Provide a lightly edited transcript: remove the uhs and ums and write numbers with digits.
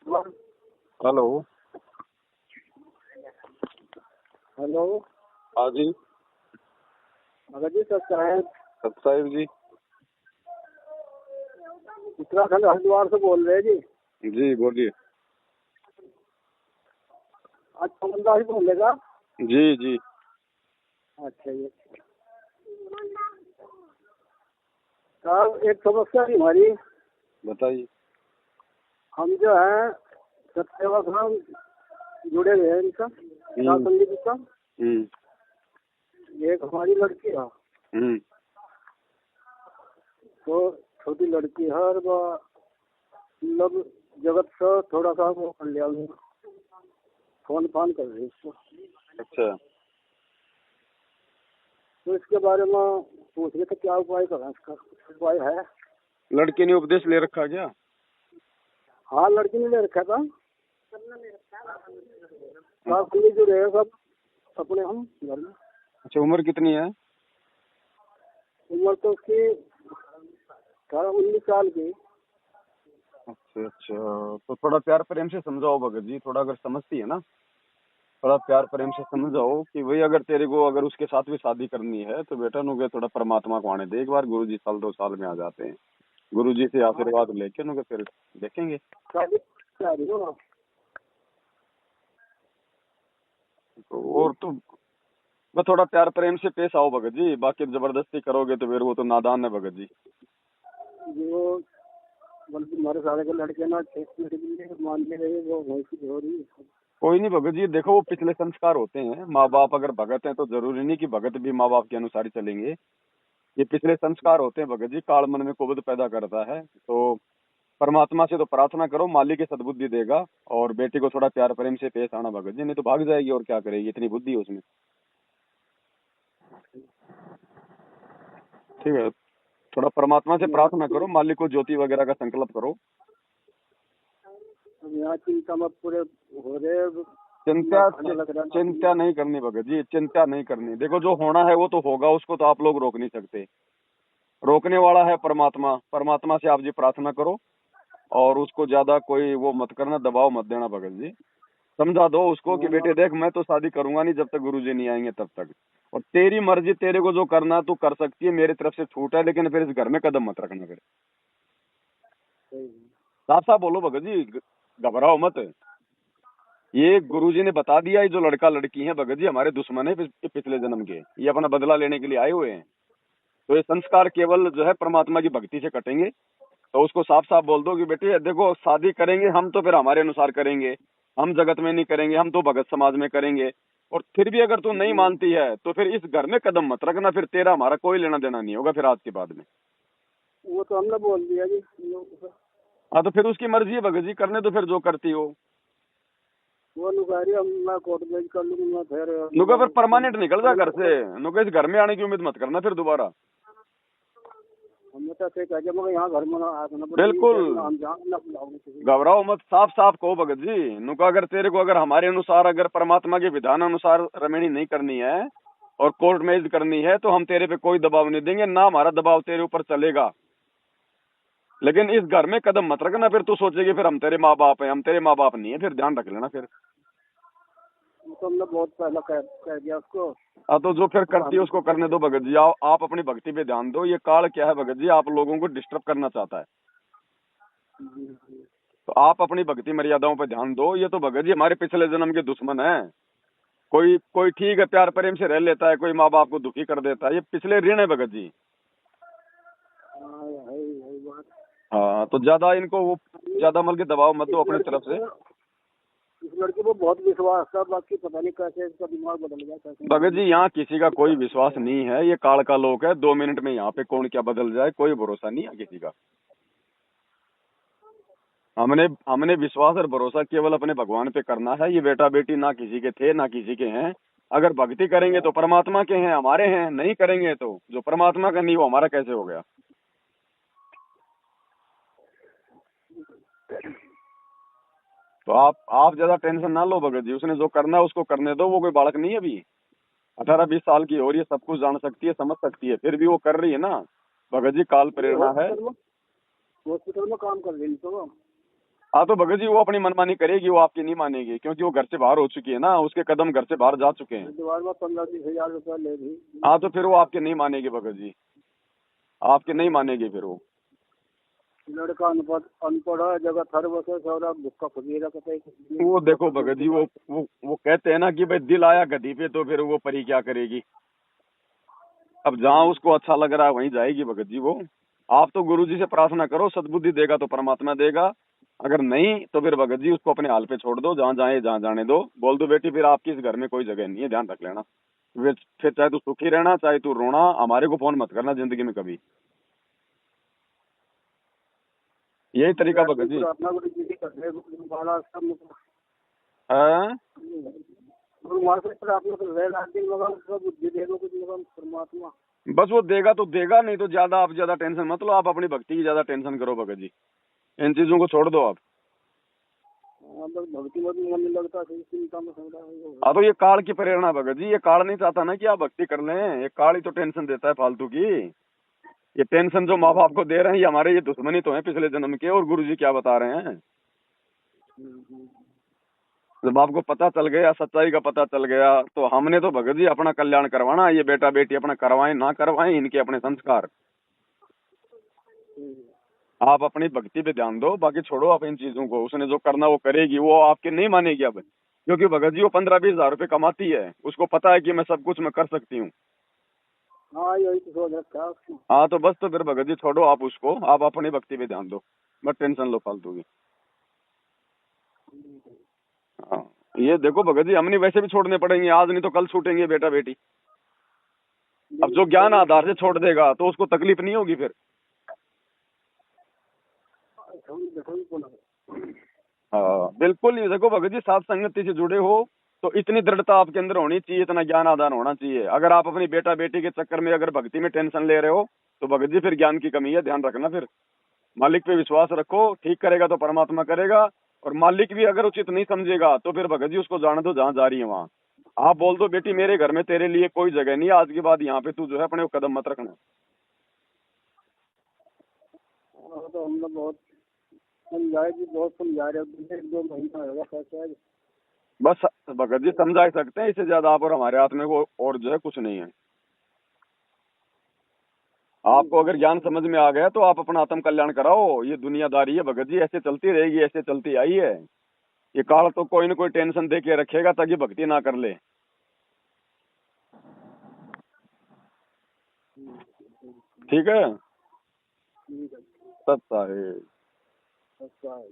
Hello. Hello. हाँ जी। अगर जी sir साहब साहिब जी। उत्तराखंड हरिद्वार से बोल रहे हैं जी। जी बोलिए। आज पवनदास ही बोलेगा। जी जी। अच्छा ये सर एक समस्या थी हमारी। बताइए। हम जो है सत्सेवा हम जुड़े हुए हैं इनका संगीत का। एक हमारी लड़की है तो छोटी लड़की है और वो मतलब जगत से थोड़ा सा वो कर लिया फोन फान कर रही है इसको। अच्छा। तो इसके बारे में पूछ रहे थे क्या उपाय करें, इसका उपाय है? लड़के ने उपदेश ले रखा क्या? हाँ लड़की ने ले रखा था। जो रहे सब अपने हम घर में। अच्छा, उम्र कितनी है? उम्र तो उसकी 19 साल की। अच्छा अच्छा, तो थोड़ा प्यार प्रेम से समझाओ भगत जी, थोड़ा अगर समझती है ना, थोड़ा प्यार प्रेम से समझाओ कि भाई अगर तेरे को अगर उसके साथ भी शादी करनी है तो बेटा नुके थोड़ा परमात्मा को आने दे एक बार। गुरुजी साल 2 साल में आ जाते हैं, गुरुजी से आशीर्वाद लेके नुके फिर देखेंगे। तो और तो मैं थोड़ा प्यार प्रेम से पेश आओ भगत जी, बाकी जबरदस्ती करोगे तो फिर वो तो नादान है भगत जी। जो बल्कि हमारे सारे के लड़के ना मान ले रहे वो हो रही है। कोई नहीं भगत जी, देखो वो पिछले संस्कार होते हैं। माँ बाप अगर भगत हैं तो जरूरी नहीं कि भगत भी माँ बाप के अनुसार ही चलेंगे। ये पिछले संस्कार होते हैं भगत जी, काल मन में कुबद पैदा करता है। तो परमात्मा से तो प्रार्थना करो, मालिक की सद्बुद्धि देगा। और बेटी को थोड़ा प्यार प्रेम से पेश आना भगत जी, नहीं तो भाग जाएगी और क्या करेगी, इतनी बुद्धि है उसमें। ठीक है, थोड़ा परमात्मा से प्रार्थना करो, मालिक को ज्योति वगैरह का संकल्प करो। यहाँ चिंता में पूरे हो रहे। चिंता नहीं करनी भगत जी, चिंता नहीं करनी। देखो जो होना है वो तो होगा, उसको तो आप लोग रोक नहीं सकते। रोकने वाला है परमात्मा। परमात्मा से आप जी प्रार्थना करो और उसको ज्यादा कोई वो मत करना, दबाव मत देना भगत जी। समझा दो उसको कि बेटे देख मैं तो शादी करूंगा नहीं जब तक गुरुजी नहीं आएंगे तब तक, और तेरी मर्जी, तेरे को जो करना तू कर सकती है, मेरी तरफ से छूट है, लेकिन फिर इस घर में कदम मत रखना। फिर साफ साफ बोलो भगत जी, घबराओ मत। ये गुरुजी ने बता दिया, ये जो लड़का लड़की है भगत जी हमारे दुश्मन है पिछले जन्म के, ये अपना बदला लेने के लिए आए हुए हैं। तो ये संस्कार केवल जो है परमात्मा की भक्ति से कटेंगे। तो उसको साफ साफ बोल दो कि बेटे देखो शादी करेंगे हम तो फिर हमारे अनुसार करेंगे, हम जगत में नहीं करेंगे, हम तो भगत समाज में करेंगे। और फिर भी अगर तू नहीं मानती है तो फिर इस घर में कदम मत रखना, फिर तेरा हमारा कोई लेना देना नहीं होगा फिर आज के बाद में। वो तो हमने बोल दिया जी। हाँ तो फिर उसकी मर्जी है भगत जी, करने तो फिर जो करती हो। वो नुकारी हम मैं कोर्ट मैच कर लूंगा फिर नुका फिर परमानेंट निकल जा घर से, नुका इस घर में आने की उम्मीद मत करना फिर दोबारा। हमने तो कह यहाँ घर में बिल्कुल घबराओ मत, साफ साफ कहो भगत जी। नुका अगर तेरे को अगर हमारे अनुसार, अगर परमात्मा के विधान अनुसार रमणी नहीं करनी है और कोर्ट मैरिज करनी है तो हम तेरे पे कोई दबाव नहीं देंगे, ना हमारा दबाव तेरे ऊपर चलेगा। लेकिन इस घर में कदम मत रखना, फिर तू सोचेगी फिर हम तेरे माँ बाप हैं, हम तेरे माँ बाप नहीं है, फिर ध्यान रख लेना फिर। तो हमने बहुत पहले कह दिया उसको। हाँ तो जो फिर करती है उसको करने दो भगत जी। आप अपनी भक्ति पे ध्यान दो। ये काल क्या है भगत जी, आप लोगों को डिस्टर्ब करना चाहता है। तो आप अपनी भक्ति मर्यादाओं पे ध्यान दो। ये तो भगत जी हमारे पिछले जन्म के दुश्मन है। कोई कोई ठीक है प्यार प्रेम से रह लेता है, कोई माँ बाप को दुखी कर देता है, ये पिछले ऋण है भगत जी। हाँ तो ज्यादा इनको वो ज्यादा मल के दबाव मत दो अपनी तरफ से। इस लड़के को बहुत विश्वास था, बाकी पता नहीं कैसे इसका दिमाग बदल गया कैसे। भगत जी यहाँ किसी का कोई विश्वास नहीं है, ये काल का लोक है। 2 मिनट में यहाँ पे कौन क्या बदल जाए कोई भरोसा नहीं है किसी का। हमने हमने विश्वास और भरोसा केवल अपने भगवान पे करना है। ये बेटा बेटी ना किसी के थे ना किसी के हैं। अगर भक्ति करेंगे तो परमात्मा के हैं, हमारे हैं। नहीं करेंगे तो जो परमात्मा का नहीं वो हमारा कैसे हो गया। तो आप ज्यादा टेंशन ना लो भगत जी, उसने जो करना है उसको करने दो। वो कोई बालक नहीं है, अभी 18-20 साल की हो रही है, सब कुछ जान सकती है, समझ सकती है, फिर भी वो कर रही है ना। भगत जी काल प्रेरणा है। हॉस्पिटल में काम कर रही तो हाँ तो भगत जी वो अपनी मनमानी करेगी, वो आपकी नहीं मानेगी, क्योंकि वो घर से बाहर हो चुकी है ना, उसके कदम घर से बाहर जा चुके हैं। दीवार में 15-20 हजार रुपया ले ली। हाँ तो फिर वो आपके नहीं मानेगी भगत जी, आपके नहीं मानेगी फिर वो। लड़का अनपढ़ अनपढ़ है, जगह थर बसे सौरा भुक्का फकीरा कतई कुछ वो देखो भगत जी, वो कहते हैं ना कि भाई दिल आया गधी पे तो फिर वो परी क्या करेगी। अब जहाँ उसको अच्छा लग रहा है वहीं जाएगी भगत जी वो। आप तो गुरु जी से प्रार्थना करो, सद्बुद्धि देगा तो परमात्मा देगा, अगर नहीं तो फिर भगत जी उसको अपने हाल पे छोड़ दो, जहाँ जाए जहाँ जाने दो। बोल दो बेटी फिर आपकी इस घर में कोई जगह नहीं है, ध्यान रख लेना। फिर चाहे तू सुखी रहना चाहे तू रोना, हमारे को फोन मत करना जिंदगी में कभी। यही तरीका भगत जी। प्रार्थना गुरु जी की करते गुरु महाराज सब हाँ? गुरु महाराज से प्रार्थना कर रहे दिन मगर उसका बुद्धि दे दो कुछ मगर परमात्मा। बस वो देगा तो देगा, नहीं तो ज्यादा आप ज्यादा टेंशन मत लो, आप अपनी भक्ति की ज्यादा टेंशन करो भगत जी, इन चीजों को छोड़ दो आप। बस भक्ति में भी मन नहीं लगता, चिंता में सदा है। हाँ तो ये काल की प्रेरणा भगत जी, ये काल नहीं चाहता ना कि आप भक्ति कर लें, ये काल ही तो टेंशन देता है फालतू की। ये टेंशन जो माँ बाप को दे रहे हैं, ये हमारे ये दुश्मनी तो है पिछले जन्म के, और गुरु जी क्या बता रहे हैं। जब आपको पता चल गया, सच्चाई का पता चल गया, तो हमने तो भगत जी अपना कल्याण करवाना, ये बेटा बेटी अपना करवाएं ना करवाएं, इनके अपने संस्कार। आप अपनी भक्ति पे ध्यान दो, बाकी छोड़ो आप इन चीजों को, उसने जो करना वो करेगी, वो आपके नहीं मानेगी अब, क्योंकि भगत जी वो 15-20 हजार रुपये कमाती है, उसको पता है कि मैं सब कुछ मैं कर सकती हूँ। हाँ यही तो सोच रखा है उसने। हाँ तो बस, तो फिर भगत जी छोड़ो आप उसको, आप अपनी भक्ति पे ध्यान दो, मत टेंशन लो फालतू की। हाँ ये देखो भगत जी, हमने वैसे भी छोड़ने पड़ेंगे, आज नहीं तो कल छूटेंगे बेटा बेटी। अब जो ज्ञान आधार से छोड़ देगा तो उसको तकलीफ नहीं होगी फिर। हाँ बिल्कुल ही, देखो भगत जी साथ संगति से जुड़े हो तो इतनी दृढ़ता आपके अंदर होनी चाहिए, इतना ज्ञान आदान होना चाहिए। अगर आप अपनी बेटा बेटी के चक्कर में अगर भक्ति में टेंशन ले रहे हो तो भगत जी फिर ज्ञान की कमी है, ध्यान रखना। फिर मालिक पे विश्वास रखो, ठीक करेगा तो परमात्मा करेगा, और मालिक भी अगर उचित नहीं समझेगा तो फिर भगत जी उसको जाने दो, जहाँ जा रही है वहाँ। आप बोल दो बेटी मेरे घर में तेरे लिए कोई जगह नहीं है, आज के बाद यहाँ पे तू जो है अपने को कदम मत रखना। तो हम लोग बहुत समझाए जी, बहुत समझा रहे हैं, 1-2 महीना होगा शायद। बस भगत जी समझा ही सकते हैं, इससे ज्यादा आप और हमारे हाथ में वो और जो है कुछ नहीं है। आपको अगर ज्ञान समझ में आ गया तो आप अपना आत्म कल्याण कराओ, ये दुनियादारी है भगत जी, ऐसे चलती रहेगी, ऐसे चलती आई है। ये काल तो कोई ना कोई टेंशन दे के रखेगा ताकि भक्ति ना कर ले। ठीक है, ठीक है। सत्ता है। अच्छा है।